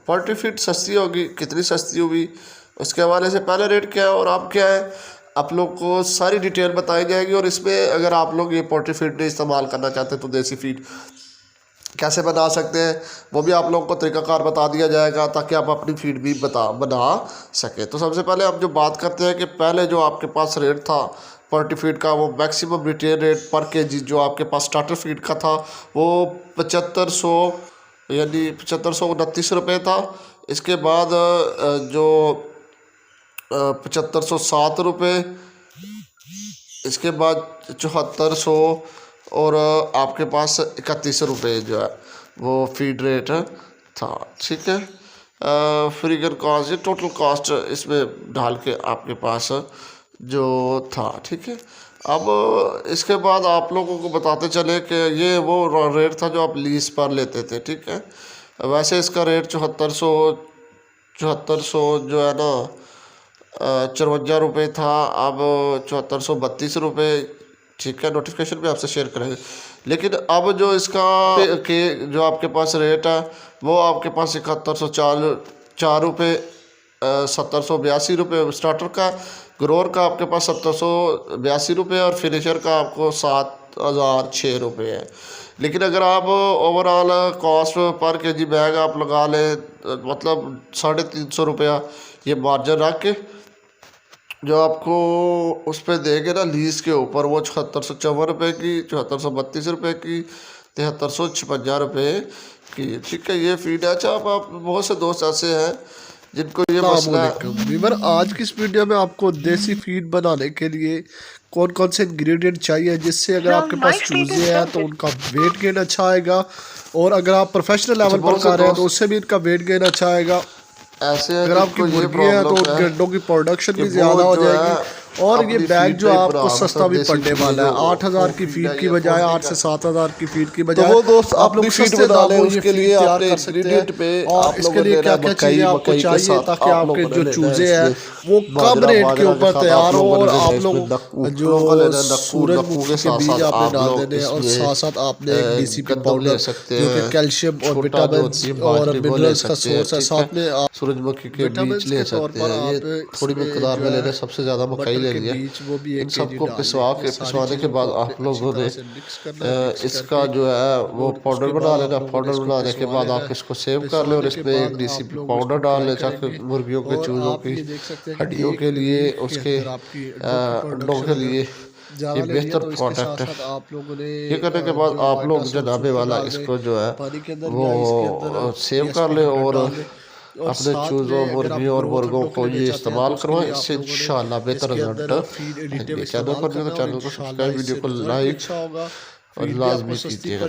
Poultry feed सस्ती होगी, कितनी सस्ती होगी उसके हवाले से पहले रेट क्या है और अब क्या है, आप लोग को सारी डिटेल बताई जाएगी। और इसमें अगर आप लोग ये पोल्ट्री फीड नहीं इस्तेमाल करना चाहते तो देसी फीड कैसे बना सकते हैं वो भी आप लोगों को तरीक़ाकार बता दिया जाएगा, ताकि आप अपनी फीड भी बना सकें। तो सबसे पहले हम जो बात करते हैं कि पहले जो आपके पास रेट था पोल्ट्री फीड का, वो मैक्सिमम रिटेल रेट पर केजी जो आपके पास स्टार्टर फीड का था वो 7500 यानी 7529 रुपये था। इसके बाद जो 7507 रुपये, इसके बाद 7400 और आपके पास 31 रुपये जो है वो फीड रेट था। ठीक है, फ्रीगर कॉस्ट, ये टोटल कॉस्ट इसमें डाल के आपके पास जो था। ठीक है, अब इसके बाद आप लोगों को बताते चले कि ये वो रेट था जो आप लीज पर लेते थे। ठीक है, वैसे इसका रेट 7400 जो है ना 54 रुपये था, अब 7432 रुपये। ठीक है, नोटिफिकेशन भी आपसे शेयर करेंगे। लेकिन अब जो इसका जो आपके पास रेट है वो आपके पास 7104 रुपये, 7082 रुपये स्टार्टर का, ग्रोअर का आपके पास 7082 रुपये और फिनिशर का आपको 7006 रुपये है। लेकिन अगर आप overall cost per KG bag आप लगा लें मतलब 350 रुपया ये मार्जिन रख के जो आपको उस पर देंगे ना लीज़ के ऊपर, वो 7454 रुपये की, 7432 रुपये की, 7356 रुपये की। ठीक है, ये फीड है। अच्छा, आप बहुत से दोस्त ऐसे हैं जिनको ये मसला है। आज की इस वीडियो में आपको देसी फीड बनाने के लिए कौन कौन से इंग्रेडिएंट चाहिए, जिससे अगर आपके पास चूजे हैं तो उनका वेट गेन अच्छा आएगा, और अगर आप प्रोफेशनल लेवल पर कर रहे हैं तो उससे भी इनका वेट गेन अच्छा आएगा। ऐसे अगर आपकी मुर्गियाँ हैं तो उनके अंडों की प्रोडक्शन भी ज़्यादा हो जाएगी, और ये बैग जो आपको सस्ता भी पड़ने वाला है। 8000 की फीड की बजाय 8 से 7000 की फीड की बजाय वो दोस्त आप लोग सस्ते दामों में उसके लिए तैयार कर कर सकते सकते हैं। हैं। और इसके लिए क्या क्या चीज़ें आपको चाहिए ताकि आपके जो चूजे हैं वो कम रेट के ऊपर तैयार हो, और आप लोग जो सूरजमुखी के बीज आपने डाल देने, और साथ साथ आपने एक DCP पाउडर जो कि कैल्शियम और विटामिन और मिनरल्स का सोर्स है, साथ में सूरजमुखी के बीज ले सकते हैं। ये थोड़ी मकदार में लेने, सबसे ज़्यादा मकई ले लिया, इन सबको पिसवाने के बाद आप लोगों ने इसका जो है वो पाउडर बना लेना। पाउडर बनाने के बाद आप इसको सेव कर लें और इसमें एक DCP पाउडर डाल लें, ताकि मुर्गियों के चूजों की हड्डियों के लिए, उसके अंडों के लिए ये बेहतर प्रोडक्ट है। ये करने के बाद आप लोग जनाबे वाला इसको जो है वो सेव कर लें और अपने चूज़ों, मुर्गियों और मुर्गों को ये इस्तेमाल करवाएं। इससे इंशाल्लाह बेहतर रिजल्ट आएंगे। चैनल पर चैनल को सब्सक्राइब, वीडियो को लाइक और लाजमी कीजिएगा।